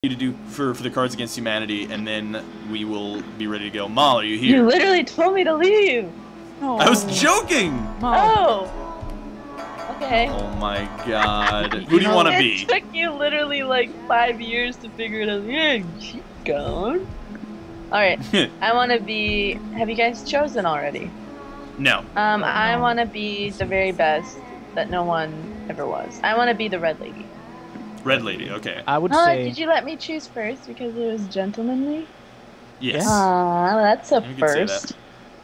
to do for the Cards Against Humanity, and then we will be ready to go. Moll, are you here? You literally told me to leave. Oh. I was joking. Oh. Okay. Oh my God. Who do you want to be? It took you literally like 5 years to figure it out. Yeah, keep going. All right. I want to be. Have you guys chosen already? No. I want to be the very best that no one ever was. I want to be the Red Lady. Red Lady, okay. I would say. Did you let me choose first because it was gentlemanly? Yes. That's a first.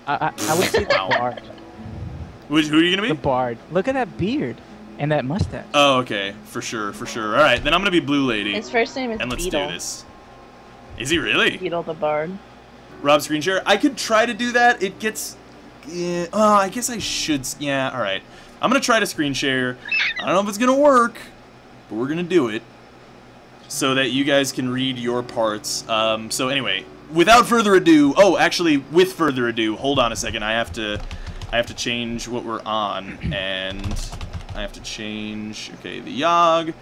I would say the Bard. Who are you gonna be? The Bard. Look at that beard and that mustache. Oh, okay. For sure. All right, then I'm gonna be Blue Lady. His first name is and let's Beetle. do this. Is he really? Beetle the Bard. Rob screen share. I could try to do that. It gets. Yeah. Oh, I guess I should. Yeah. All right. I'm gonna try to screen share. I don't know if it's gonna work, but we're gonna do it so that you guys can read your parts. So anyway, without further ado. Oh, actually, with further ado. Hold on a second. I have to change what we're on, and I have to change. Okay, the Yawhg.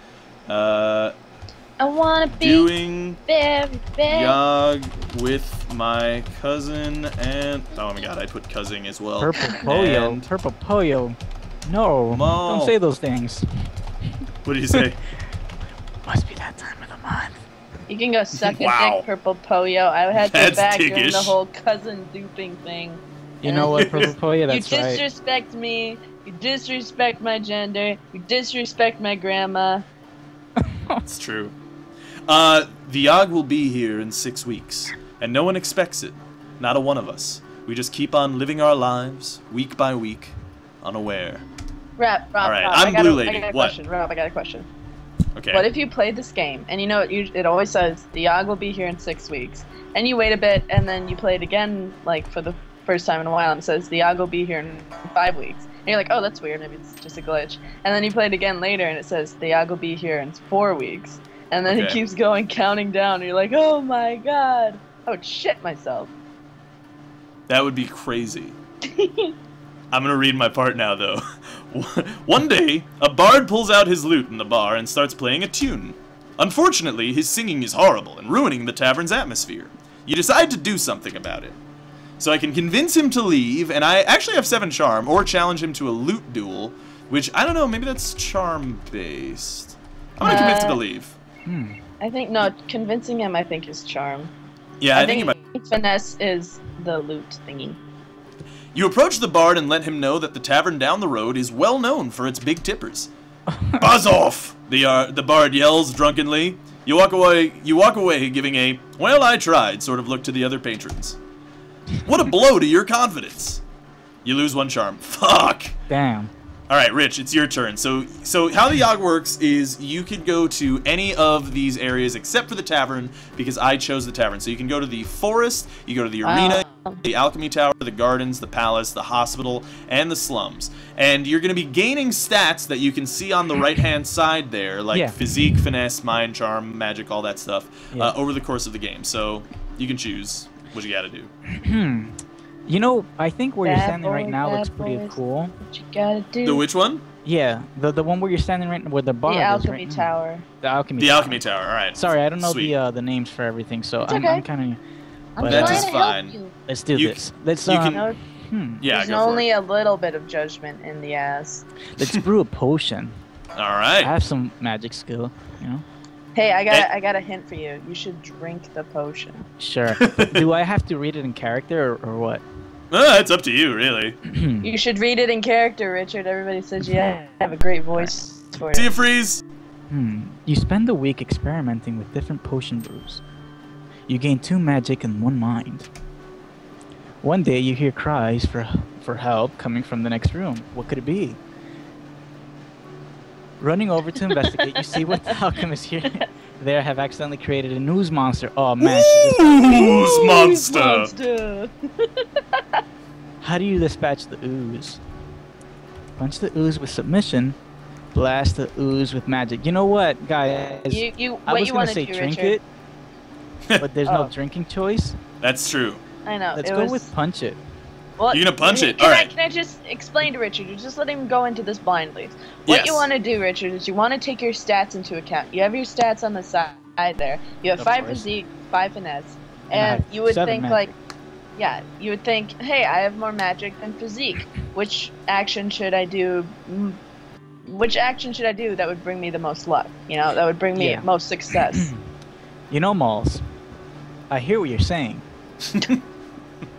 I wanna be doing very Yawhg with my cousin and oh my God, I put cousin as well. Purple Pollo. Purple Pollo. No, Moll. don't say those things. What did you say? Must be that time of the month. You can go suck a Wow. dick, Purple Pollo. I had to That's back doing dickish. the whole cousin duping thing. You know what, Purple Pollo? That's you right. disrespect me. You disrespect my gender. You disrespect my grandma. It's true. The Yawhg will be here in 6 weeks, and no one expects it. Not a one of us. We just keep on living our lives, week by week, unaware. Rob, All right, Rob, I'm Blue Lady. I got a What? question. Rob, I got a question. Okay. What if you played this game, and you know it always says the Yawhg will be here in 6 weeks, and you wait a bit, and then you play it again, like for the first time in a while, and it says the Yawhg will be here in 5 weeks, and you're like, oh, that's weird, maybe it's just a glitch, and then you play it again later, and it says the Yawhg will be here in 4 weeks, and then it keeps going, counting down, and you're like, oh my God, I would shit myself. That would be crazy. I'm gonna read my part now, though. One day, a bard pulls out his lute in the bar and starts playing a tune. Unfortunately, his singing is horrible and ruining the tavern's atmosphere. You decide to do something about it. So I can convince him to leave, and I actually have 7 charm, or challenge him to a lute duel, which, I don't know, maybe that's charm-based. I'm gonna convince him to leave. I think, no, convincing him, I think, is charm. Yeah, I think he might. Finesse is the loot thingy. You approach the bard and let him know that the tavern down the road is well known for its big tippers. Buzz off! The bard yells drunkenly. You walk away giving a, well, I tried sort of look to the other patrons. What a blow to your confidence. You lose 1 charm. Fuck! Damn. Alright, Rich, it's your turn. So how the Yawhg works is you can go to any of these areas except for the tavern, because I chose the tavern. So you can go to the forest, you go to the arena, the alchemy tower, the gardens, the palace, the hospital, and the slums. And you're going to be gaining stats that you can see on the right-hand side there, like physique, finesse, mind, charm, magic, all that stuff, over the course of the game. So you can choose what you got to do. You know, I think where you're standing right now looks pretty cool. What you gotta do? The which one? Yeah, the one where you're standing right, where the bar is. The alchemy tower. The alchemy. The alchemy tower. All right. Sorry, I don't know the names for everything, so I'm kind of. That is fine. Let's do this. Let's. Yeah. There's only a little bit of judgment in the ass. Let's brew a potion. All right. I have some magic skill, you know. Hey, I got a hint for you. You should drink the potion. Sure. Do I have to read it in character or what? It's up to you, really. You should read it in character, Richard. Everybody says you have a great voice for it. See you, Freeze. You spend a week experimenting with different potion brews. You gain 2 magic and 1 mind. One day you hear cries for help coming from the next room. What could it be? Running over to investigate, you see what the alchemists here there have accidentally created an ooze monster. Oh man, ooze monster! How do you dispatch the ooze? Punch the ooze with submission. Blast the ooze with magic. You know what, guys? I was gonna say drink it, but there's no drinking choice. That's true. I know. Let's go with punch it. Well, you're gonna punch it. All right. Can I just explain to Richard? You just let him go into this blindly. What you want to do, Richard, is you want to take your stats into account. You have your stats on the side. there. You have Of 5 course. physique, 5 finesse, And I and have you would 7 think magic. like, yeah, you would think, hey, I have more magic than physique. Which action should I do? Which action should I do that would bring me the most luck? You know, that would bring me Yeah. most success. You know, Molls, I hear what you're saying,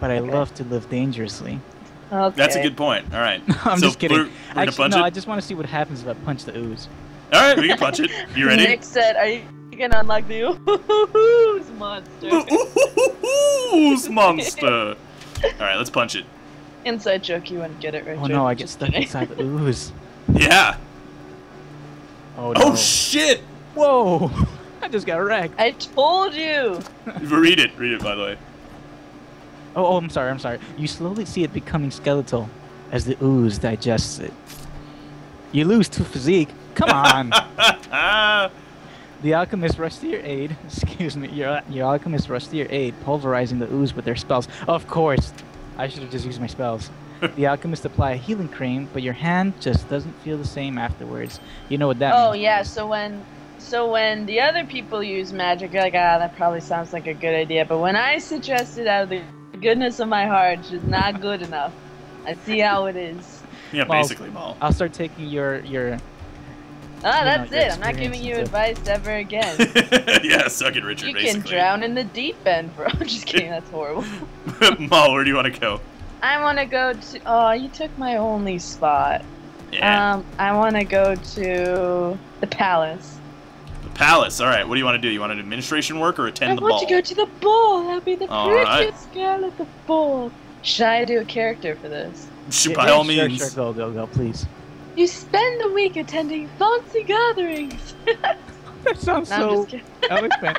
but I love to live dangerously. Okay. That's a good point. All right. I'm so just kidding. We're gonna Actually, punch no, it. I just want to see what happens if I punch the ooze. All right, we can punch it. You ready? Nick said, "Are you gonna unlock the ooze monster?" Ooze monster. All right, let's punch it. Inside joke, you wouldn't get it right. Oh no, I get stuck inside the ooze. Yeah. Oh no. Oh shit! Whoa! I just got wrecked. I told you. Read it. Read it, by the way. Oh, I'm sorry. You slowly see it becoming skeletal as the ooze digests it. You lose 2 physique. Come on. The alchemists rush to your aid. Excuse me. Your alchemists rush to your aid, pulverizing the ooze with their spells. Of course. I should have just used my spells. The alchemists apply a healing cream, but your hand just doesn't feel the same afterwards. You know what that means. Oh yeah. So when the other people use magic, you're like, ah, that probably sounds like a good idea. But when I suggest it out of the goodness of my heart, it's just not good enough. I see how it is. Yeah, Molls, basically, Maul. I'll start taking your Ah, that's your it. I'm not giving you experience advice ever again. Yeah, suck it, Richard, You basically. can drown in the deep end, bro. I'm just kidding. That's horrible. Maul, where do you want to go? I want to go to. Oh, you took my only spot. Yeah. I want to go to the palace. The palace. All right, what do you want to do? You want an administration work or attend I the want ball? to go to the ball. I'll be the All prettiest girl at the ball. Should I do a character for this? By all Sure, means. sure, go, please. You spend the week attending fancy gatherings. That sounds No, I'm so just kidding. eloquent.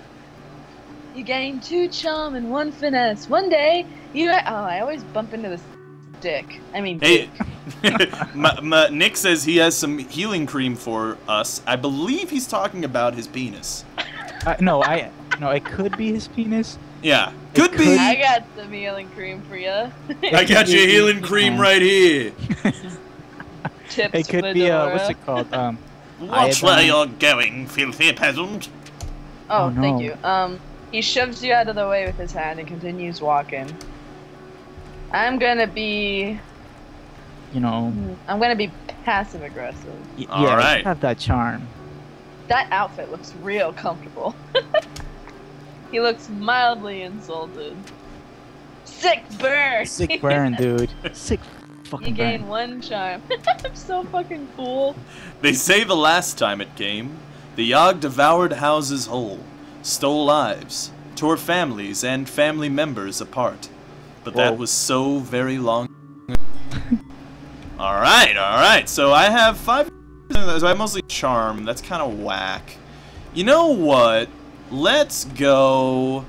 You gain 2 charm and 1 finesse. One day, you. Oh, I always bump into this dick. I mean, Hey, dick. Nick says he has some healing cream for us. I believe he's talking about his penis. No, it could be his penis. Yeah, It could could- be. I got some healing cream for you. I got your healing cream right here. Tips It could for be Dora. what's it called? Watch iodine. where you're going, filthy peasant. Oh, Oh, no. thank you. He shoves you out of the way with his hand and continues walking. I'm gonna be passive aggressive. All Yeah, right. have that charm. That outfit looks real comfortable. He looks mildly insulted. Sick burn! Sick burn, dude. Sick fucking You gain burn. 1 charm. I'm so fucking cool. They say the last time it came, the Yawhg devoured houses whole, stole lives, tore families and family members apart. But Whoa. that was so very long. Alright, so I have 5. So I have mostly charm. That's kind of whack. You know what? Let's go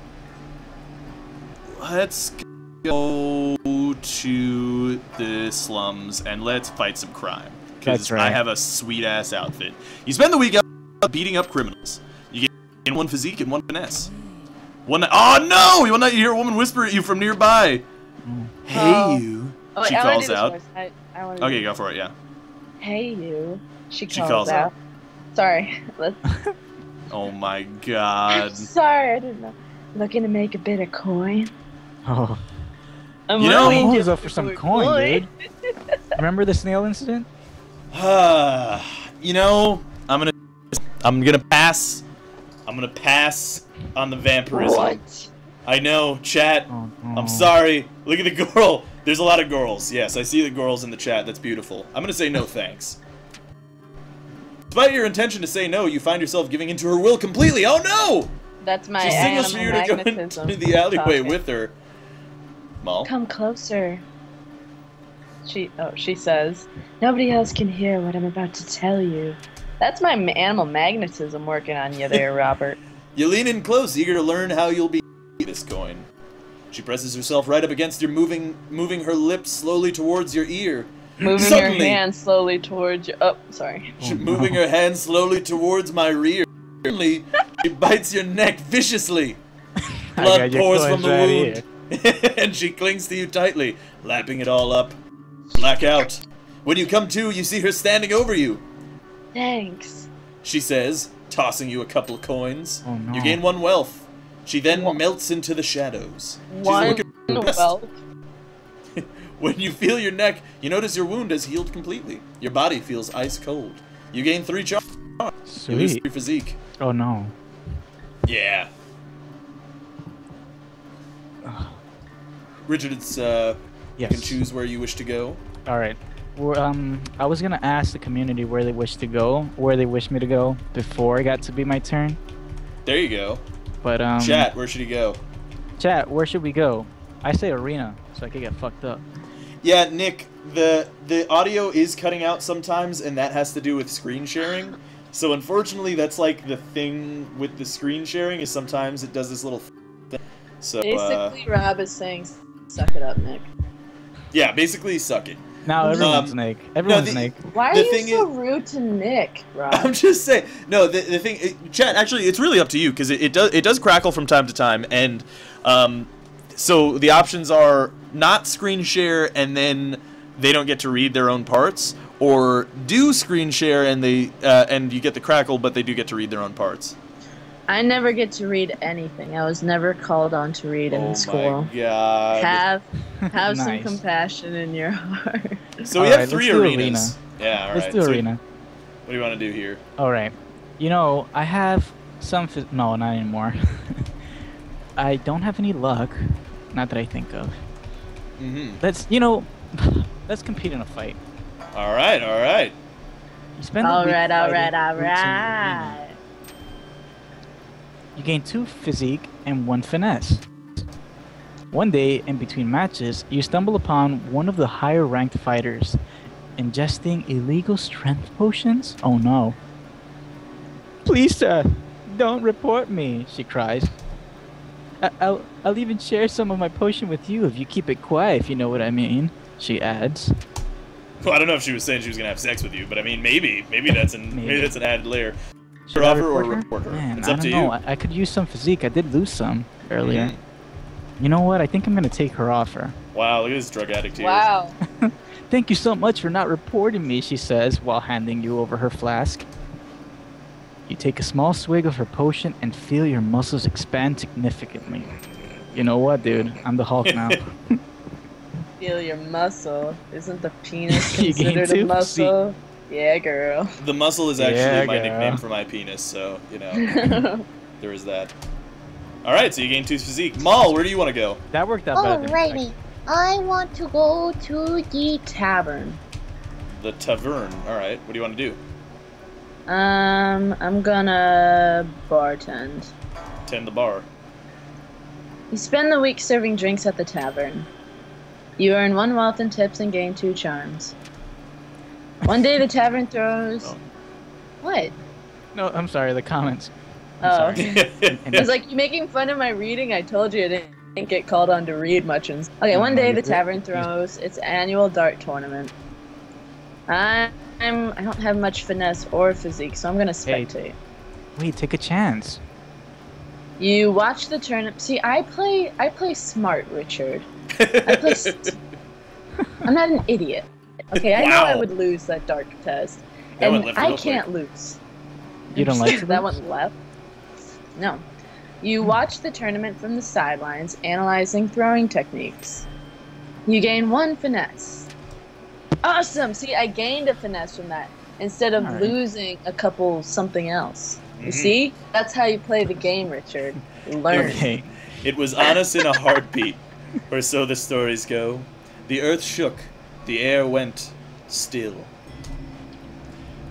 to the slums and let's fight some crime. Because That's right. I have a sweet ass outfit. You spend the week out beating up criminals. You get 1 physique and 1 finesse. Oh no! You will not hear a woman whisper at you from nearby. Hey Oh. you. Oh, wait, She I wanna calls do this out. voice. I wanna Okay, do go for it. Yeah. Hey you. She She calls, calls out. out. Sorry. Let's. Oh my I'm god. sorry, I didn't know. Looking to make a bit of coin. Oh, I'm You know- really Molls just up for some doing coin, dude. Remember the snail incident? You know, I'm gonna pass. I'm gonna pass on the vampirism. What? I know, chat. Oh, no. I'm sorry. Look at the girl. There's a lot of girls. Yes, I see the girls in the chat. That's beautiful. I'm gonna say no thanks. Despite your intention to say no, you find yourself giving into her will completely. Oh no! That's my She signals for animal you to go magnetism. into the alleyway talking. with her. Maul. Come closer. She says, nobody else can hear what I'm about to tell you. That's my animal magnetism working on you there, Robert. You lean in close, eager to learn how you'll be this coin. She presses herself right up against your, moving her lips slowly towards your ear. Moving Suddenly- your hand slowly towards you. Oh, sorry. Oh, Moving no. her hand slowly towards my rear. Suddenly, she bites your neck viciously. I Blood got your pours coins from the right wound, and she clings to you tightly, lapping it all up. Blackout. When you come to, you see her standing over you. Thanks. She says, tossing you a couple of coins. Oh, no. You gain 1 wealth. She then melts into the shadows. She's 1 wealth. When you feel your neck, you notice your wound has healed completely. Your body feels ice cold. You gain 3 charm. Sweet. You lose 3 physique. Oh no. Yeah. Richard, it's you Yes. can choose where you wish to go. All right. I was gonna ask the community where they wish to go, where they wish me to go before it got to be my turn. There you go. But Chat, where should he go? Chat, where should we go? I say arena, so I could get fucked up. Yeah, Nick, the audio is cutting out sometimes, and that has to do with screen sharing. So unfortunately, that's like the thing with the screen sharing is sometimes it does this little thing. So Basically, Rob is saying, "Suck it up, Nick." yeah, basically suck it. Now everyone's Snake. Everyone's Snake. Why are you so rude to Nick, Rob? I'm just saying. No, the thing, chat. Actually, it's really up to you because it does crackle from time to time, and so the options are not screen share and then they don't get to read their own parts, or do screen share and they and you get the crackle, but they do get to read their own parts. I never get to read anything. I was never called on to read in school. Oh my god. Have some Nice. compassion in your heart. So we All have right, 3 let's do arenas. Yeah, all right. Let's do So arena. what do you want to do here? All right. You know, I have some. No, not anymore. I don't have any luck. Not that I think of. Let's compete in a fight. All right, all right. You spend the All week right. fighting roots in the arena. You gain 2 physique and 1 finesse. One day, in between matches, you stumble upon one of the higher ranked fighters ingesting illegal strength potions? Oh no. Please, sir, don't report me, she cries. I'll even share some of my potion with you if you keep it quiet, if you know what I mean, she adds. Well, I don't know if she was saying she was gonna have sex with you, but I mean, maybe that's maybe that's an added layer. Should I Offer or report her? report her? Man, It's I up don't to know. you. I could use some physique. I did lose some earlier. You know what? I think I'm gonna take her offer. Wow, look at this drug addict here. Wow. Thank you so much for not reporting me, she says while handing you over her flask. You take a small swig of her potion and feel your muscles expand significantly. You know what, dude? I'm the Hulk now. Feel your muscle. Isn't the penis You gain considered a 2 muscle? Yeah, girl. The muscle is actually Yeah, my girl. nickname for my penis, so, you know, there is that. Alright, so you gain 2 physique. Maul, where do you want to go? That worked out better than Alrighty. I want to go to the tavern. The tavern. Alright, what do you want to do? I'm gonna bartend. Tend the bar. You spend the week serving drinks at the tavern. You earn 1 wealth in tips and gain 2 charms. One day the tavern throws... Oh. What? No, I'm sorry, the comments. Oh. Sorry. It's like, you making fun of my reading? I told you I didn't get called on to read much. Okay, one day the tavern throws its annual dart tournament. I don't have much finesse or physique, so I'm gonna spectate. Wait, take a chance. You watch the tournament. See, I play smart, Richard. I'm not an idiot. Okay, I know I would lose that dark test, That went and left I real can't quick. lose. You don't like to that lose? one left? No. You watch the tournament from the sidelines, analyzing throwing techniques. You gain 1 finesse. Awesome! See, I gained a finesse from that, instead of Alright. losing a couple something else. You see? That's how you play the game, Richard. You learn. Okay. It was on us in a heartbeat, or so the stories go. The earth shook, the air went still.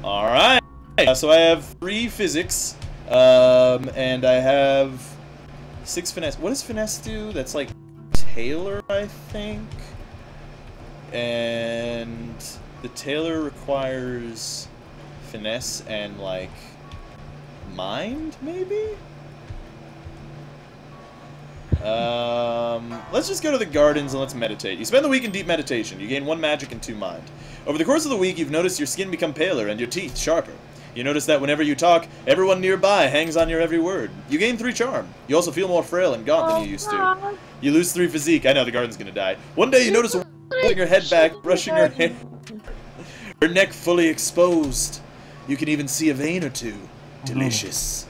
Alright, so I have 3 physics, and I have 6 finesse. What does finesse do? That's like Taylor, I think? And the Taylor requires finesse and like mind, maybe? Let's just go to the gardens and let's meditate. You spend the week in deep meditation. You gain 1 magic and 2 mind. Over the course of the week, you've noticed your skin become paler and your teeth sharper. You notice that whenever you talk, everyone nearby hangs on your every word. You gain 3 charm. You also feel more frail and gaunt than you used to. You lose 3 physique. I know, the garden's gonna die. One day you notice a woman holding her head back, brushing her hair. Her neck fully exposed. You can even see a vein or 2. delicious.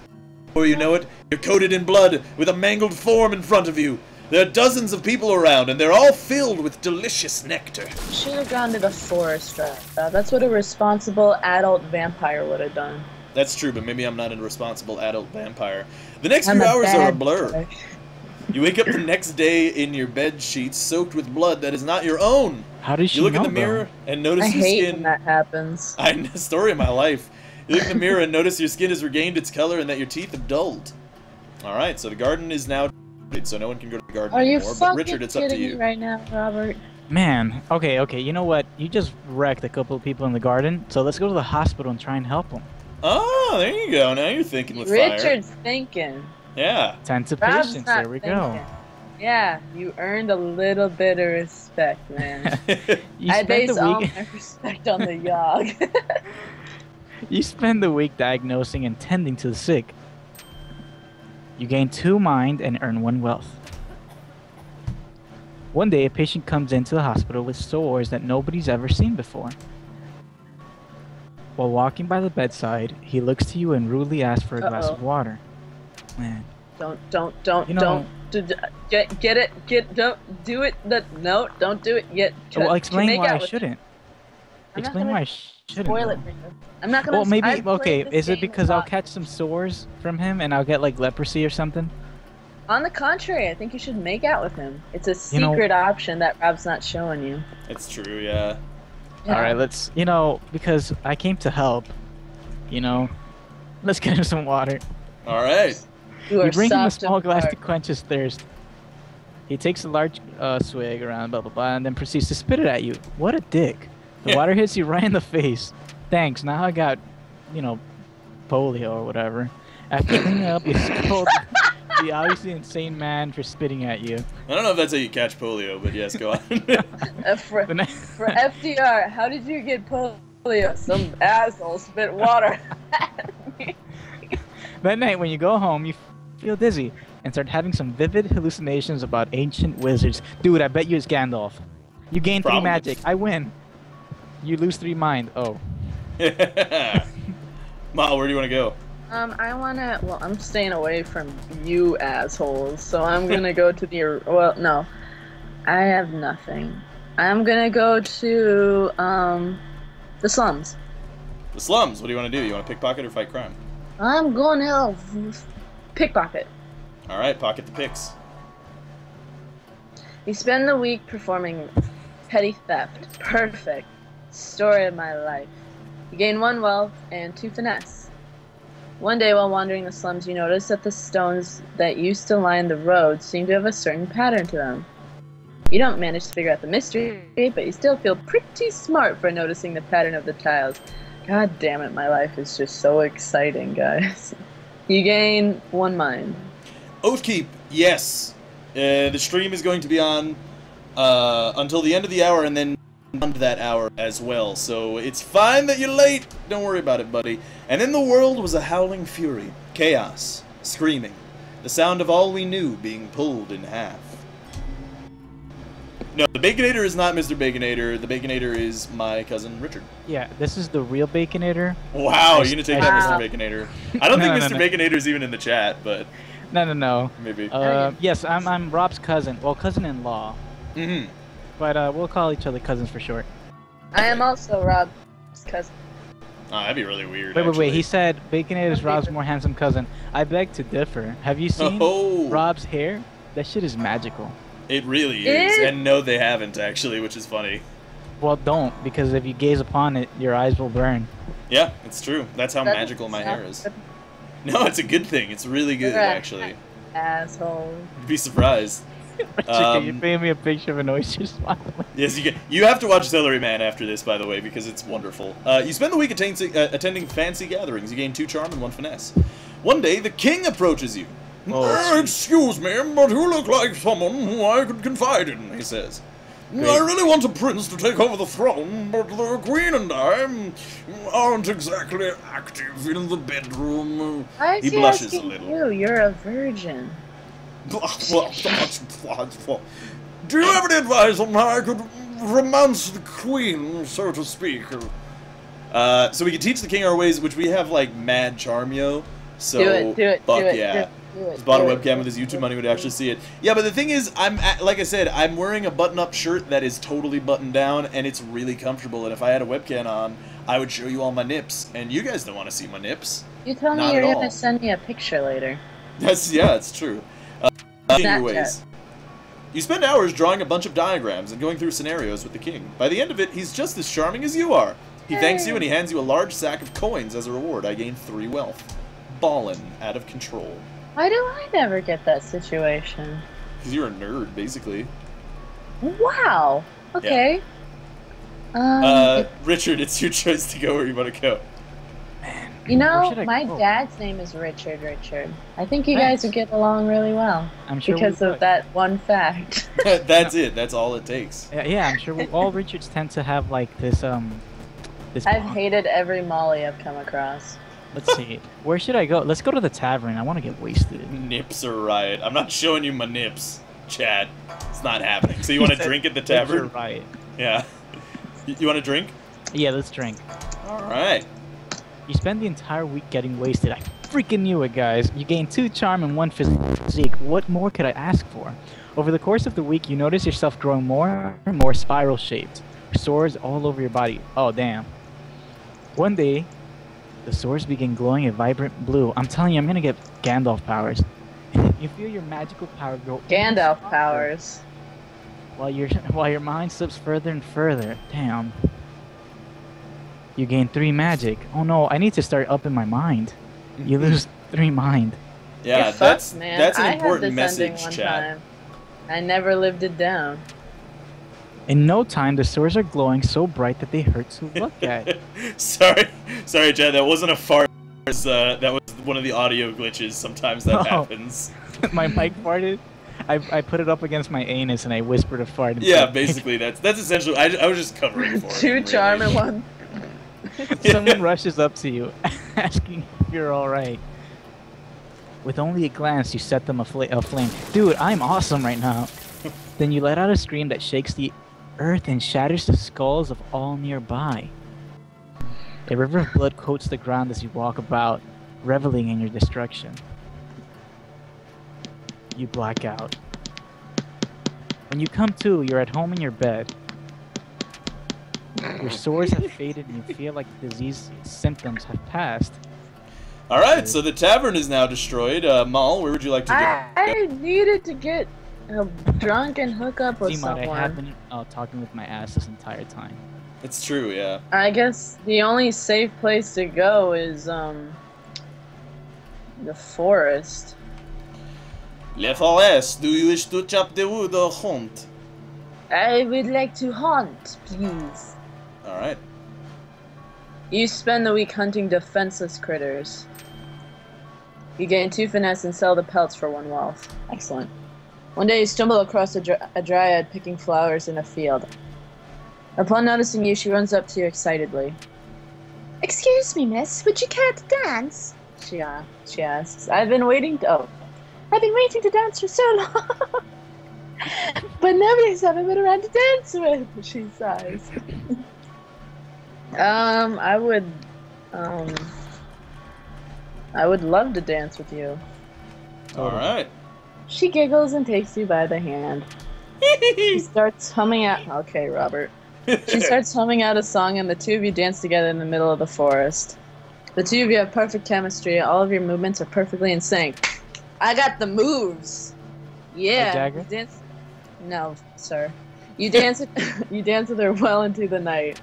Before you know it, you're coated in blood with a mangled form in front of you. There are dozens of people around, and they're all filled with delicious nectar. You should have gone to the forest, right? That's what a responsible adult vampire would have done. That's true, but maybe I'm not a responsible adult vampire. The next few hours are a blur. You wake up the next day in your bed sheets soaked with blood that is not your own. How does she You look know, in the mirror and notice your I hate skin. when that happens. Story of my life. You look in the mirror and notice your skin has regained its color and that your teeth have dulled. Alright, so the garden is now so no one can go to the garden anymore. But Richard, it's up to you. Me right now, Robert? Man, okay, you know what? You just wrecked a couple of people in the garden, so let's go to the hospital and try and help them. Oh, there you go. Now you're thinking with fire. Richard's thinking. Yeah. Sense of Rob's patience, not there we thinking. go. Yeah, you earned a little bit of respect, man. You I spend base the all week my respect on the Yawhg. You spend the week diagnosing and tending to the sick. You gain 2 mind and earn 1 wealth. One day, a patient comes into the hospital with sores that nobody's ever seen before. While walking by the bedside, he looks to you and rudely asks for a glass of water. Man. Don't do it. No, don't do it yet. Well, explain why I shouldn't. Explain why I shouldn't. Spoil it. I'm not gonna. Well, maybe, okay, is it because I'll catch some sores from him and I'll get like leprosy or something? On the contrary, I think you should make out with him. It's a secret option that Rob's not showing you. It's true, yeah. Alright, let's, because I came to help, let's get him some water. Alright. You bring him a small glass to quench his thirst. He takes a large swig around, blah, blah, blah, and then proceeds to spit it at you. What a dick. The water hits you right in the face. Thanks, now I got, polio or whatever. After cleaning up, you scold the obviously insane man for spitting at you. I don't know if that's how you catch polio, but yes, go on. For FDR, how did you get polio? Some asshole spit water at me. That night, when you go home, you feel dizzy and start having some vivid hallucinations about ancient wizards. Dude, I bet you it's Gandalf. You gain 3 magic. I win. You lose 3 mind. Oh. Mal, where do you want to go? I'm staying away from you assholes, so I'm gonna go to no. I have nothing. I'm gonna go to, the slums. The slums? What do you want to do? You want to pickpocket or fight crime? I'm going to pickpocket. Alright, pocket the picks. You spend the week performing petty theft. Perfect. Story of my life. You gain 1 wealth and 2 finesse. One day while wandering the slums, you notice that the stones that used to line the road seem to have a certain pattern to them. You don't manage to figure out the mystery, but you still feel pretty smart for noticing the pattern of the tiles. God damn it, my life is just so exciting, guys. You gain 1 mind. Oathkeep, yes. The stream is going to be on until the end of the hour and then beyond that hour as well. So it's fine that you're late. Don't worry about it, buddy. And then the world was a howling fury. Chaos. Screaming. The sound of all we knew being pulled in half. No, the Baconator is not Mr. Baconator. The Baconator is my cousin Richard. Yeah, this is the real Baconator. Wow, you're gonna take that, Mr. Baconator. I don't think Mr. Baconator is even in the chat, but... No. Maybe. Yes, I'm Rob's cousin. Well, cousin-in-law. Mm-hmm. But we'll call each other cousins for short. I am also Rob's cousin. Oh, that'd be really weird, Wait. He said Baconator is Rob's more handsome cousin. I beg to differ. Have you seen Rob's hair? That shit is magical. It really is. And no, they haven't, actually, which is funny. Well, don't, because if you gaze upon it, your eyes will burn. Yeah, it's true. That's how magical my hair is. No, it's a good thing. It's really good, actually. Asshole. You'd be surprised. Can you paint me a picture of an oyster smiling? Yes, you can. You have to watch Celery Man after this, by the way, because it's wonderful. You spend the week attending fancy gatherings. You gain 2 charm and 1 finesse. One day, the king approaches you. Excuse me, but you look like someone who I could confide in, he says. I really want a prince to take over the throne, but the queen and I aren't exactly active in the bedroom. He blushes a little. You're a virgin. Do you have any advice on how I could romance the queen, so to speak? So we can teach the king our ways, which we have like mad charm, yo. So do it, fuck do it, yeah. do it, Just bought a do it. webcam with his YouTube money would actually see it. Yeah, but the thing is, like I said, I'm wearing a button-up shirt that is totally buttoned down, and it's really comfortable. And if I had a webcam on, I would show you all my nips, and you guys don't want to see my nips. You told me you're gonna send me a picture later. Yeah, it's true. Your ways. You spend hours drawing a bunch of diagrams and going through scenarios with the king. By the end of it, he's just as charming as you are. He thanks you and he hands you a large sack of coins as a reward. I gained 3 wealth. Ballin', out of control. Why do I never get that situation? Because you're a nerd, basically. Wow. Okay. Yeah. Richard, it's your choice to go where you want to go. Man, you know, my dad's name is Richard. I think you guys would get along really well. I'm sure because of that one fact. That's it. That's all it takes. Yeah, I'm sure all Richards tend to have like this I've hated every Molly I've come across. Let's see. Where should I go? Let's go to the tavern. I want to get wasted. Nips are right. I'm not showing you my nips, Chad. It's not happening. So you want to drink at the tavern? Nips are right. Yeah. You want to drink? Yeah, let's drink. All right. You spend the entire week getting wasted. I freaking knew it, guys. You gain 2 charm and 1 physique. What more could I ask for? Over the course of the week, you notice yourself growing more and more spiral-shaped. Sores all over your body. Oh, damn. One day, the sores begin glowing a vibrant blue. I'm telling you, I'm gonna get Gandalf powers. You feel your magical power grow. Gandalf powers. While your mind slips further and further. Damn. You gain 3 magic. Oh no, I need to start upping my mind. You lose 3 mind. Yeah, that's an important message, one Chad. time. I never lived it down. In no time, the sores are glowing so bright that they hurt to look at. Sorry, Chad. That wasn't a fart. That was one of the audio glitches. Sometimes that happens. My mic farted. I put it up against my anus and I whispered a fart. Yeah, basically that's essentially. I was just covering for it. 2 charm and 1. Someone rushes up to you, asking if you're all right. With only a glance, you set them aflame. Dude, I'm awesome right now. Then you let out a scream that shakes the earth and shatters the skulls of all nearby. A river of blood coats the ground as you walk about, reveling in your destruction. You black out. When you come to, you're at home in your bed. Your sores have faded and you feel like the disease symptoms have passed. Alright, so the tavern is now destroyed. Moll, where would you like to go? I needed to get drunk and hook up with someone. I have been talking with my ass this entire time. It's true, yeah. I guess the only safe place to go is the forest. Le forest, do you wish to chop the wood or hunt? I would like to hunt, please. Alright. You spend the week hunting defenseless critters. You gain 2 finesse and sell the pelts for 1 wealth. Excellent. One day you stumble across a dryad picking flowers in a field. Upon noticing you, she runs up to you excitedly. "Excuse me, miss, would you care to dance?" She asks. I've been waiting to dance for so long. But nobody's ever been around to dance with, she sighs. I would love to dance with you. Alright. She giggles and takes you by the hand. She starts humming out. Okay, Robert. She starts humming out a song, and the 2 of you dance together in the middle of the forest. The 2 of you have perfect chemistry. All of your movements are perfectly in sync. I got the moves. Yeah. Jagger? Dance. No, sir. You dance. You dance with her well into the night.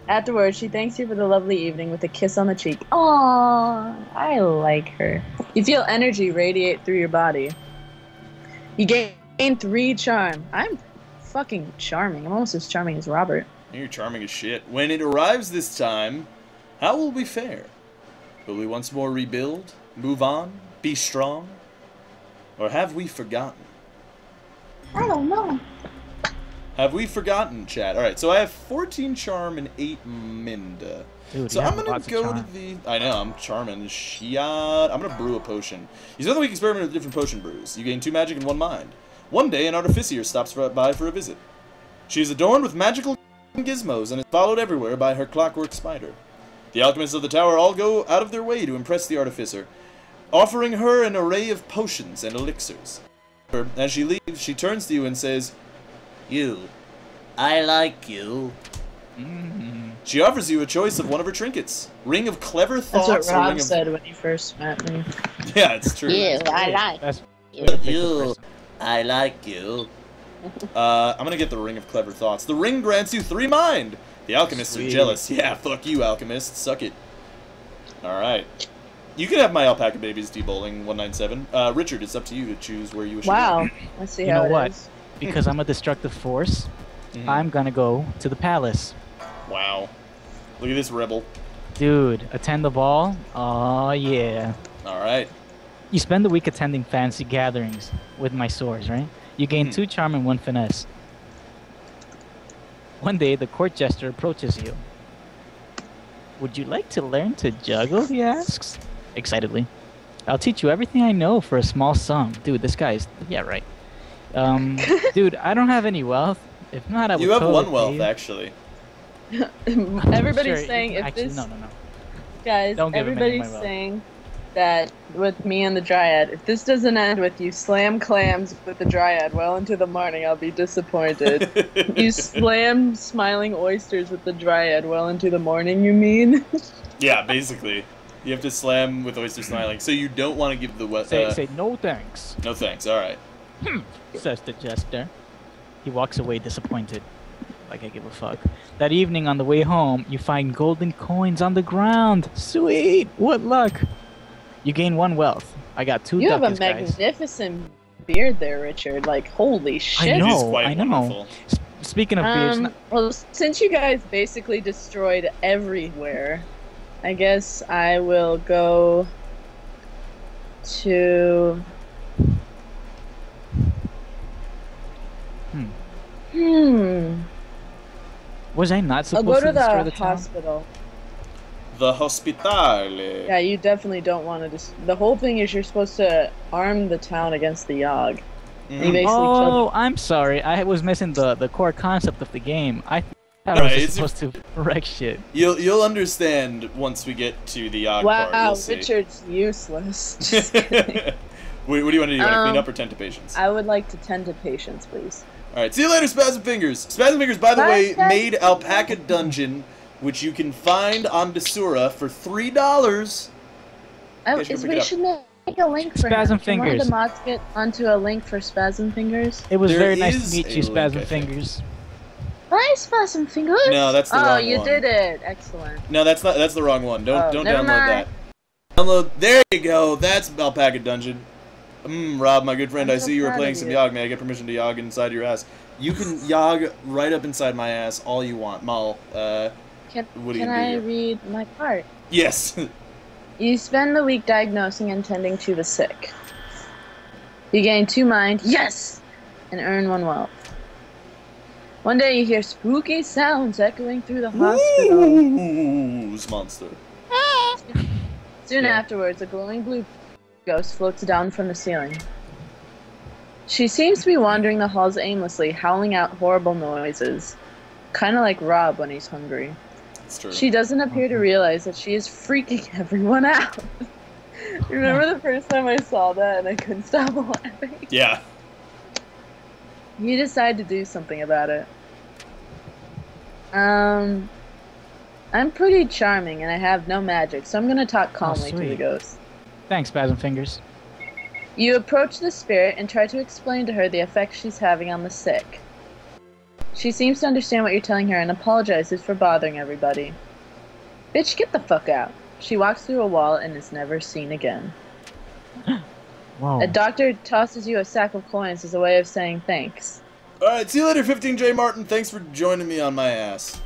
Afterwards, she thanks you for the lovely evening with a kiss on the cheek. Aww, I like her. You feel energy radiate through your body. You gain 3 charm. I'm fucking charming. I'm almost as charming as Robert. You're charming as shit. When it arrives this time, how will we fare? Will we once more rebuild, move on, be strong? Or have we forgotten? I don't know. Have we forgotten, chat? Alright, so I have 14 charm and 8 minda. Dude, so I'm gonna go to the... I know, I'm charming. Shit. I'm gonna brew a potion. You spend the week experimenting with different potion brews. You gain 2 magic and 1 mind. One day, an artificier stops by for a visit. She is adorned with magical gizmos and is followed everywhere by her clockwork spider. The alchemists of the tower all go out of their way to impress the artificer, offering her an array of potions and elixirs. As she leaves, she turns to you and says, "You, I like you." She offers you a choice of one of her trinkets. Ring of clever thoughts. That's what or Rob ring of... said when he first met me. Yeah, it's true. You, I like you. I like you. I'm gonna get the Ring of Clever Thoughts. The ring grants you 3 mind. The alchemists are jealous. Yeah, fuck you, alchemists. Suck it. Alright. You can have my alpaca babies debowling 197. Richard, it's up to you to choose where you wish to go. Wow. Let's see you how know it what? is. Because I'm a destructive force, I'm gonna go to the palace. Wow. Look at this rebel. Dude, attend the ball? Oh yeah. Alright. You spend the week attending fancy gatherings with my swords, right? You gain 2 charm and 1 finesse. One day, the court jester approaches you. Would you like to learn to juggle, he asks, excitedly. I'll teach you everything I know for a small sum. Dude, this guy's... Yeah, right. Dude, I don't have any wealth. If not, I would You have totally 1 wealth, pay you. actually. Everybody's Sure, saying if actually, this... no. Guys, Don't give him any of everybody's my wealth. saying that with me and the Dryad, if this doesn't end with you slam clams with the Dryad well into the morning, I'll be disappointed. You slam smiling oysters with the Dryad well into the morning, you mean? Yeah, basically. You have to slam with oyster smiling. So you don't want to give the... Say no thanks, No thanks, alright. says the jester. He walks away disappointed. Like I give a fuck. That evening on the way home, you find golden coins on the ground. Sweet! What luck! You gain 1 wealth. I got 2 You have a ducats, guys. magnificent beard there, Richard. Like, holy shit. I know, It is quite I know. wonderful. Speaking of beards, Well, since you guys basically destroyed everywhere, I guess I will go to... was I not I'll supposed go to to destroy the the town? hospital. The hospitale. Yeah, you definitely don't want to. The whole thing is you're supposed to arm the town against the Yawhg. You basically Oh, I'm sorry. I was missing the core concept of the game. I thought I Right, was it's- supposed to wreck shit. You'll understand once we get to the Yawhg part. Wow, You'll see. Richard's useless. Just what kidding. do you want to do? You want to clean up or tend to patients? I would like to tend to patients, please. Alright, see you later, Spasm Fingers. Spasm Fingers, by the way, Bye, made Spasm Alpaca Dungeon, which you can find on Desura for $3. We should make a link for Spasm him. Can one of Fingers. the mods get onto a link for Spasm Fingers? It was There very nice is to meet a you, link, Spasm I think. Fingers. Hi, Spasm Fingers. No, that's the wrong Oh, you one. did it. Excellent. No, that's not. That's the wrong one. Don't never download mind. that. Download. There you go. That's Alpaca Dungeon. Rob, my good friend, I'm I so see you were proud playing of some you. Yawhg. May I get permission to Yawhg inside your ass? You can Yawhg right up inside my ass all you want. Mal, what are you Can gonna do I here? read my part? Yes. You spend the week diagnosing and tending to the sick. You gain 2 mind, yes, and earn 1 wealth. One day you hear spooky sounds echoing through the hospital. Ooh, monster. Soon Yeah. afterwards, a glowing blue ghost floats down from the ceiling. She seems to be wandering the halls aimlessly, howling out horrible noises. Kind of like Rob when he's hungry. It's true. She doesn't appear to realize that she is freaking everyone out. Remember the first time I saw that and I couldn't stop laughing? Yeah. You decide to do something about it. I'm pretty charming and I have no magic, so I'm gonna talk calmly to the sweet. ghost. Thanks, Spasm Fingers. You approach the spirit and try to explain to her the effect she's having on the sick. She seems to understand what you're telling her and apologizes for bothering everybody. Bitch, get the fuck out. She walks through a wall and is never seen again. Whoa. A doctor tosses you a sack of coins as a way of saying thanks. Alright, see you later, 15J Martin. Thanks for joining me on my ass.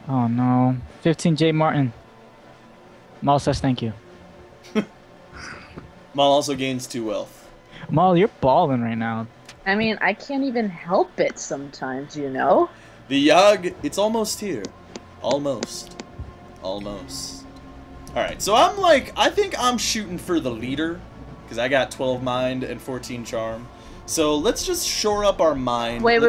Oh no. 15J Martin. Maul says thank you. Mal also gains 2 wealth. Maul, you're balling right now. I mean, I can't even help it sometimes, you know? The Yawhg, it's almost here. Almost. Almost. Alright, so I think I'm shooting for the leader. Because I got 12 mind and 14 charm. So let's just shore up our mind. Wait.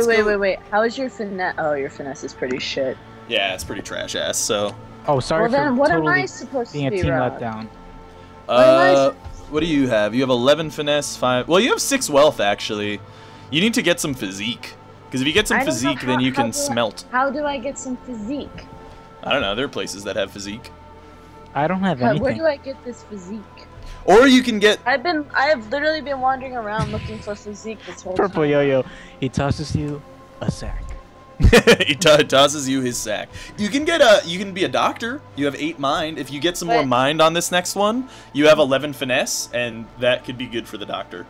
How is your finesse? Oh, your finesse is pretty shit. Yeah, it's pretty trash ass. So. Oh, sorry well, then, for what totally am I supposed being to be, a team Rob? letdown. What do you have? You have 11 finesse, 5. Well, you have 6 wealth actually. You need to get some physique. Because if you get some physique, then you can smelt. How do I get some physique? I don't know. There are places that have physique. I don't have anything. Where do I get this physique? Or you can get. I have literally been wandering around looking for physique this whole Purple time. Yo-Yo, he tosses you a sack. He tosses you his sack. You can get you can be a doctor. You have 8 mind. If you get some more mind on this next one, you have 11 finesse, and that could be good for the doctor.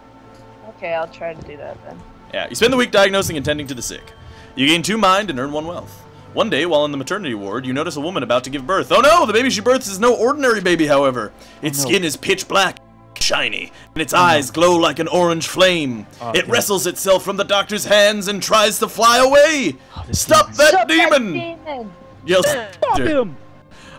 Okay, I'll try to do that then. Yeah, you spend the week diagnosing and tending to the sick. You gain 2 mind and earn 1 wealth. One day, while in the maternity ward, you notice a woman about to give birth. Oh no! The baby she births is no ordinary baby, however. Its skin is pitch black, shiny, and its eyes glow like an orange flame. It wrestles itself from the doctor's hands and tries to fly away. Stop that demon! Yells. Stop him!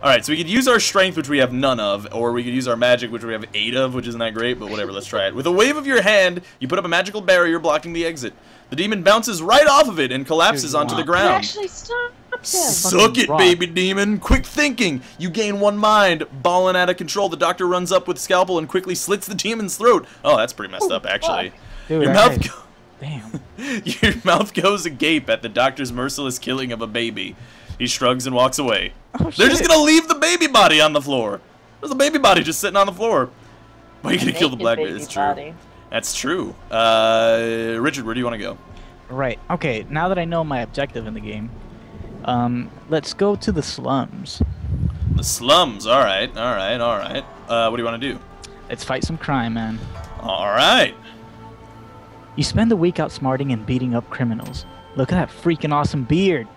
Alright, so we could use our strength, which we have none of, or we could use our magic, which we have 8 of, which isn't that great, but whatever, let's try it. With a wave of your hand, you put up a magical barrier blocking the exit. The demon bounces right off of it and collapses onto the ground. Actually, stop him! Suck it, baby demon! Quick thinking! You gain 1 mind. Balling out of control, the doctor runs up with scalpel and quickly slits the demon's throat. Oh, that's pretty messed up, actually. Dude, your mouth Damn. Your mouth goes agape at the doctor's merciless killing of a baby. He shrugs and walks away. Oh, They're just gonna leave the baby body on the floor. There's a baby body just sitting on the floor. Why are you gonna kill the black baby? It's true. Body. That's true. Richard, where do you want to go? Right. Okay, now that I know my objective in the game, let's go to the slums. The slums. All right. What do you want to do? Let's fight some crime, man. All right. You spend the week outsmarting and beating up criminals. Look at that freaking awesome beard.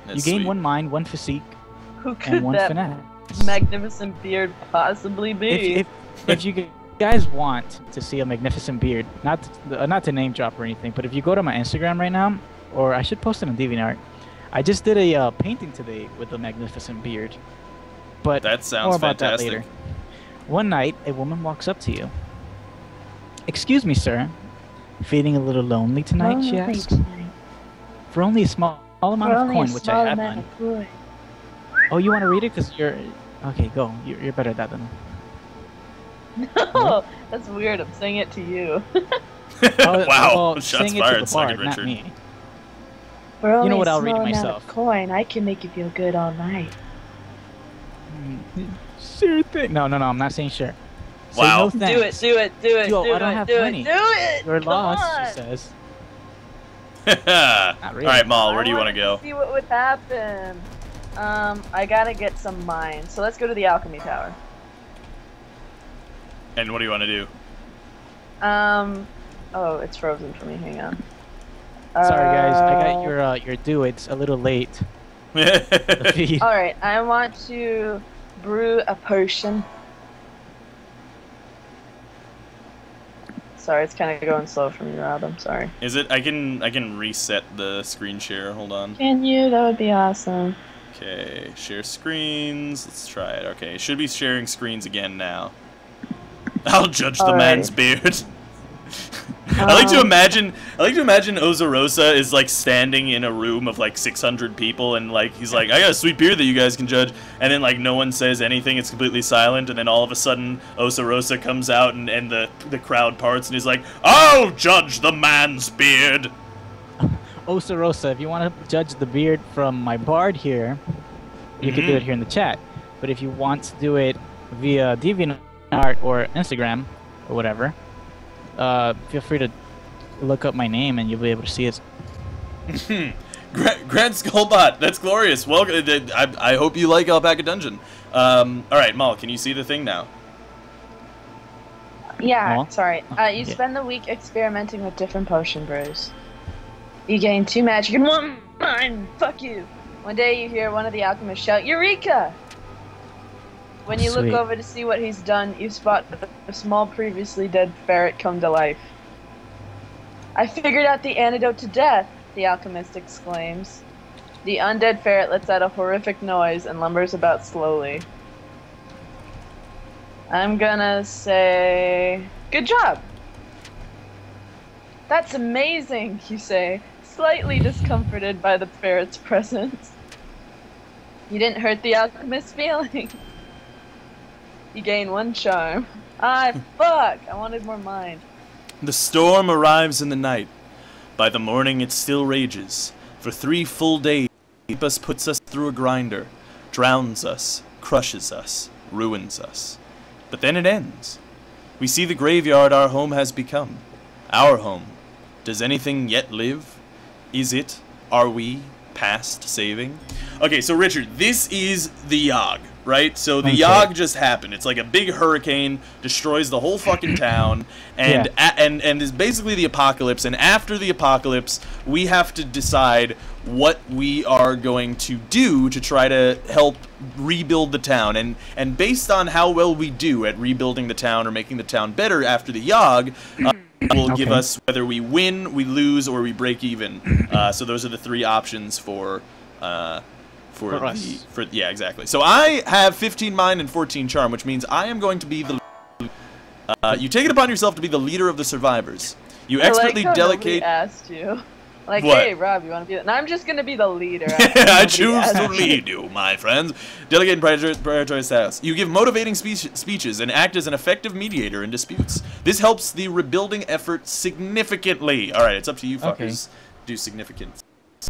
That's you gain sweet. 1 mind, 1 physique, Who could and 1 that finesse. magnificent beard possibly be? If you guys want to see a magnificent beard, not to name drop or anything, but if you go to my Instagram right now, or I should post it on DeviantArt, I just did a painting today with a magnificent beard. But that sounds more about fantastic. that later. One night, a woman walks up to you. "Excuse me, sir. Feeling a little lonely tonight?" she asks. "For only a small amount of coin, which I have none." Oh, you want to read it? Because you're... Okay, go. You're better at that than... No, that's weird. I'm saying it to you. Wow, well, shots sing it to fired, the Second bard, not Richard. me. For only You know what? a I'll read it small amount myself. of coin, I can make you feel good all night. Sure thing. No, I'm not saying sure. Say Wow. no thanks. Do it. Yo, I don't have money. Do it. You're Come lost, on. she says. All really. right, Maul, where do you I want to wanted go? See what would happen. I gotta get some mine, so let's go to the alchemy tower. And what do you want to do? Oh, it's frozen for me. Hang on. Sorry, guys. I got your due. It's a little late. The feed. All right, I want to brew a potion. Sorry, it's kind of going slow for me, Rob. I'm sorry. Is it? I can reset the screen share. Hold on. Can you? That would be awesome. Okay, share screens. Let's try it. Okay, should be sharing screens again now. I'll judge the man's beard. I like to imagine Ozarosa is like standing in a room of like 600 people and like he's like, I got a sweet beard that you guys can judge, and then like no one says anything, it's completely silent, and then all of a sudden Ozarosa comes out and the crowd parts and he's like, I'll judge the man's beard. Osarosa, if you want to judge the beard from my bard here, you can do it here in the chat. But if you want to do it via DeviantArt or Instagram or whatever, feel free to look up my name and you'll be able to see it. Grand Skullbot, that's glorious. Welcome. I hope you like Alpaca Dungeon. All right, Maul, can you see the thing now? Yeah, Maul? sorry. You spend the week experimenting with different potion brews. You gain 2 magic and 1 mine. Fuck you. One day you hear one of the alchemists shout, Eureka! When you look over to see what he's done, you spot a small previously dead ferret come to life. I figured out the antidote to death, the alchemist exclaims. The undead ferret lets out a horrific noise and lumbers about slowly. I'm gonna say, good job. That's amazing, you say, slightly discomforted by the ferret's presence. You didn't hurt the alchemist's feeling. You gain 1 charm. Ah, fuck! I wanted more mind. The storm arrives in the night. By the morning it still rages. For 3 full days, Epus puts us through a grinder, drowns us, crushes us, ruins us. But then it ends. We see the graveyard our home has become. Our home. Does anything yet live? Is it? Are we? Past saving? Okay, so Richard, this is the Yawhg, right? So the Yawhg just happened. It's like a big hurricane, destroys the whole fucking town, and and is basically the apocalypse. And after the apocalypse, we have to decide what we are going to do to try to help rebuild the town. And based on how well we do at rebuilding the town or making the town better after the Yawhg, will give us whether we win, we lose, or we break even. So those are the 3 options for us. Yeah, exactly. So I have 15 mind and 14 charm, which means I am going to be the. You take it upon yourself to be the leader of the survivors. You expertly delegate. Asked you. Like, what? Hey, Rob, you want to be? And I'm just gonna be the leader. I choose to lead you, my friends. Delegate and prioritize tasks. You give motivating speeches and act as an effective mediator in disputes. This helps the rebuilding effort significantly. All right, it's up to you, fuckers. Do significant.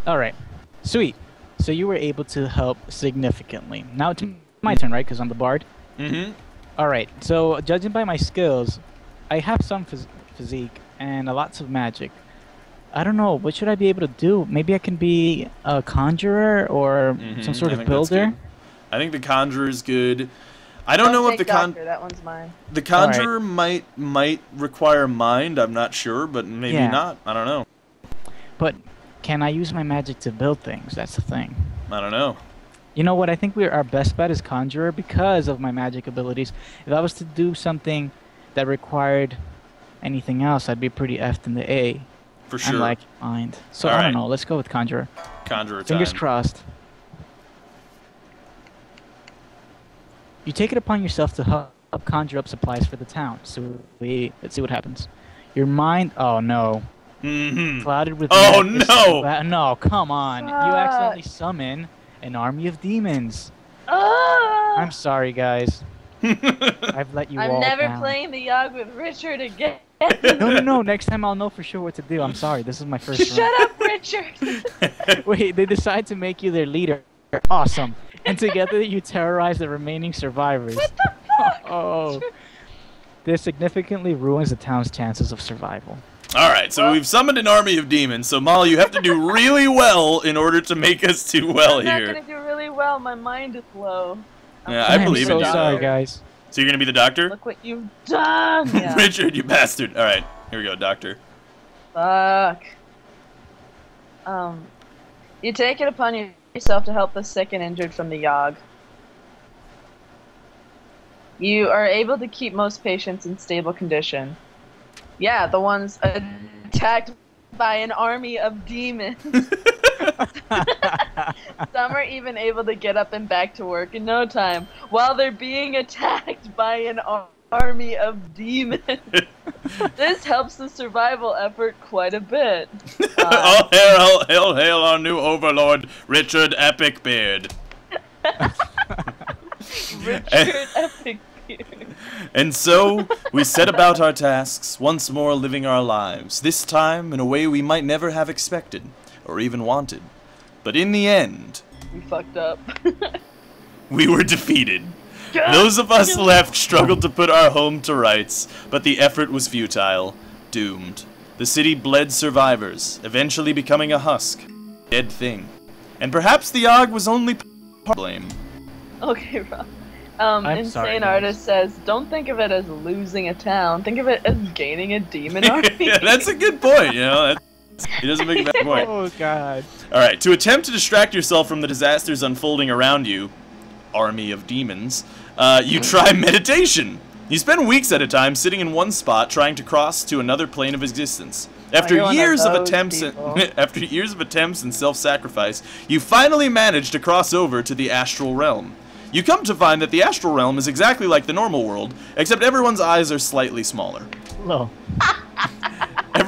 All right, sweet. So you were able to help significantly. Now it's my turn, right? Because I'm the bard. Mm-hmm. All right. So judging by my skills, I have some physique and lots of magic. I don't know. What should I be able to do? Maybe I can be a conjurer or some sort of builder. I think the conjurer is good. I don't know if the that one's mine. The conjurer might require mind. I'm not sure, but maybe not. I don't know. But can I use my magic to build things? That's the thing. I don't know. You know what? I think our best bet is conjurer because of my magic abilities. If I was to do something that required anything else, I'd be pretty effed in the A. For sure. Unlike mind. So I don't know. Let's go with conjurer. Conjurer Fingers time. crossed. You take it upon yourself to help conjure up supplies for the town. So let's see what happens. Your mind. Oh no. Clouded with. Oh no! No, come on. You accidentally summon an army of demons. I'm sorry, guys. I've let you all I'm never down. playing the Yawhg with Richard again. No. Next time I'll know for sure what to do. I'm sorry. This is my first run. Shut up, Richard! Wait, they decide to make you their leader. Awesome. And together you terrorize the remaining survivors. What the fuck? Oh. This significantly ruins the town's chances of survival. Alright, so we've summoned an army of demons, so Molly, you have to do really well in order to make us do well here. I'm not gonna do really well, my mind is low. Yeah, I believe in you. I'm so sorry, guys. So you're gonna be the doctor? Look what you've done! Yeah. Richard, you bastard. Alright, here we go, doctor. Fuck. You take it upon yourself to help the sick and injured from the Yawhg. You are able to keep most patients in stable condition. Yeah, the ones attacked by an army of demons. Some are even able to get up and back to work in no time, while they're being attacked by an army of demons. This helps the survival effort quite a bit. All hail our new overlord, Richard Epicbeard. Richard Epicbeard. And so, we set about our tasks, once more living our lives, this time in a way we might never have expected, or even wanted. But in the end... We fucked up. We were defeated. Those of us left struggled to put our home to rights, but the effort was futile, doomed. The city bled survivors, eventually becoming a husk, dead thing. And perhaps the Yawhg was only part of the blame. Okay, Rob. Insane Insane Artist says, don't think of it as losing a town, think of it as gaining a demon army. Yeah, that's a good point, you know. He doesn't make a bad point. Oh, God. Alright, to attempt to distract yourself from the disasters unfolding around you, army of demons, you try meditation. You spend weeks at a time sitting in one spot trying to cross to another plane of existence. After years of attempts and self-sacrifice, you finally manage to cross over to the astral realm. You come to find that the astral realm is exactly like the normal world, except everyone's eyes are slightly smaller. Hello.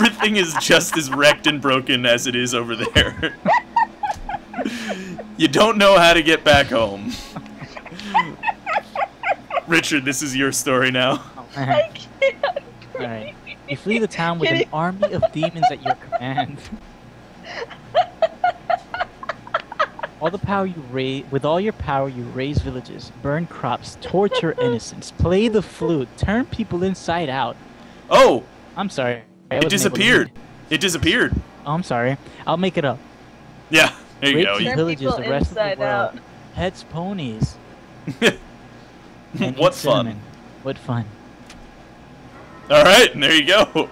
everything is just as wrecked and broken as it is over there. You don't know how to get back home. Richard, this is your story now. Oh, man. I can't. Alright. You flee the town with an army of demons at your command. With all your power, you raise villages, burn crops, torture innocents, play the flute, turn people inside out. Oh! I'm sorry. It disappeared. It disappeared. Oh, I'm sorry. I'll make it up. Yeah, there you go. Rape villages the rest of the world. Pets ponies. What fun. What fun. Alright, there you go.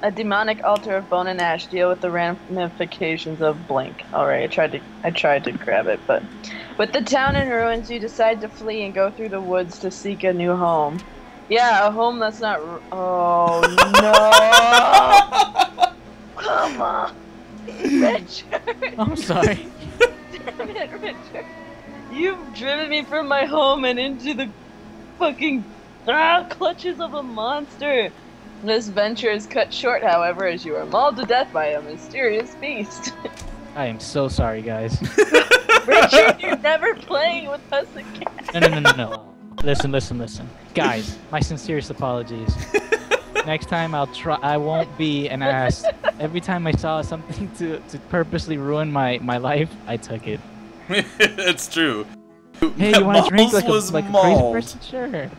A demonic altar of bone and ash. Deal with the ramifications of blink. Alright, I tried to grab it, but with the town in ruins, you decide to flee and go through the woods to seek a new home. Yeah, a home that's not. Oh no! Come on, Richard. I'm sorry. Damn it, Richard! You've driven me from my home and into the fucking clutches of a monster. This venture is cut short, however, as you are mauled to death by a mysterious beast. I am so sorry, guys. Richard, you're never playing with us again. No. Listen. Guys, my sincerest apologies. Next time I won't be an ass. Every time I saw something to purposely ruin my life, I took it. That's true. Hey, you want to drink like a mauled. crazy person? Sure.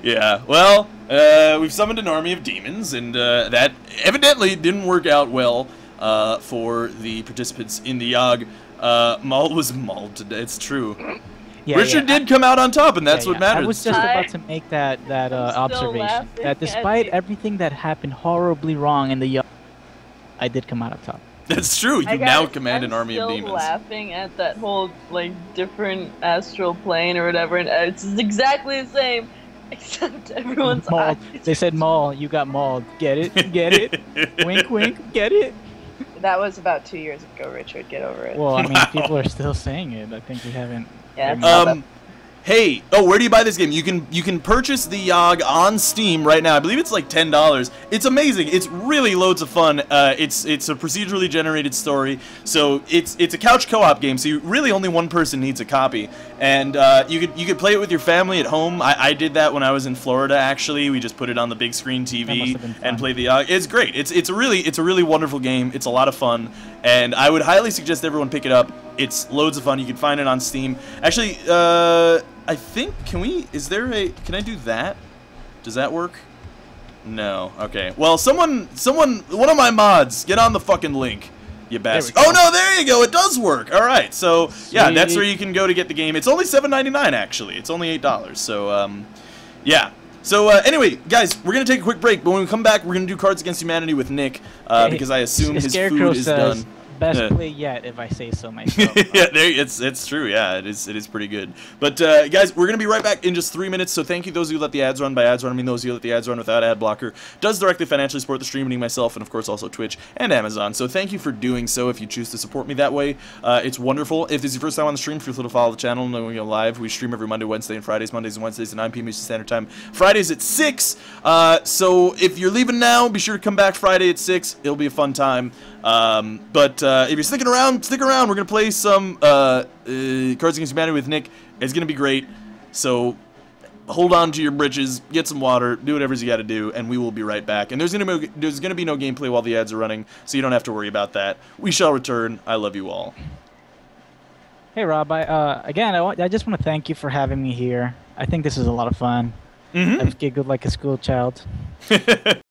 Yeah, well, we've summoned an army of demons, and that evidently didn't work out well for the participants in the Yawhg. Maul was mauled to death. It's true. Yeah, Richard did come out on top, and that's what matters. I was just about to make that observation. That despite everything that happened horribly wrong in the Yawhg, I did come out on top. That's true. You now command an army of demons. I'm still laughing at that whole different astral plane or whatever, and it's exactly the same, except everyone's mauled. They said maul. You got mauled. Get it? Get it? Wink, wink. Get it? That was about 2 years ago, Richard. Get over it. Well, I mean, people are still saying it. I think we haven't. Yeah. Hey, where do you buy this game? You can purchase the Yawhg on Steam right now. I believe it's like $10. It's amazing. It's really loads of fun. It's a procedurally generated story, so it's a couch co-op game. So really only one person needs a copy, and you could play it with your family at home. I did that when I was in Florida. Actually, we just put it on the big screen TV and played the Yawhg. It's great. It's a really wonderful game. It's a lot of fun, and I would highly suggest everyone pick it up. It's loads of fun. You can find it on Steam. Actually, I think, can I do that? Does that work? No. Okay. Well, one of my mods, get on the fucking link, you bastard. Oh no, there you go. It does work. All right. So, yeah, that's where you can go to get the game. It's only $7.99 actually. It's only $8. So, yeah. So, anyway, guys, we're going to take a quick break, but when we come back, we're going to do Cards Against Humanity with Nick, because I assume his food is done. Best play yet, if I say so myself. Yeah, it's true. Yeah, it is pretty good. But guys, we're gonna be right back in just 3 minutes. So thank you those of you who let the ads run. By ads run, I mean those of you who let the ads run without ad blocker. Does directly financially support the stream, meaning myself, and of course also Twitch and Amazon. So thank you for doing so. If you choose to support me that way, it's wonderful. If this is your first time on the stream, feel free to follow the channel. When we go live, we stream every Monday, Wednesday, and Fridays. Mondays and Wednesdays at 9 p.m. Eastern Standard Time. Fridays at 6. So if you're leaving now, be sure to come back Friday at 6. It'll be a fun time. But if you're sticking around, stick around. We're gonna play some Cards Against Humanity with Nick. It's gonna be great. So hold on to your britches, get some water, do whatever you got to do, and we will be right back. And there's gonna be no gameplay while the ads are running, so you don't have to worry about that. We shall return. I love you all. Hey Rob, again, I just want to thank you for having me here. I think this is a lot of fun. I've giggled like a school child.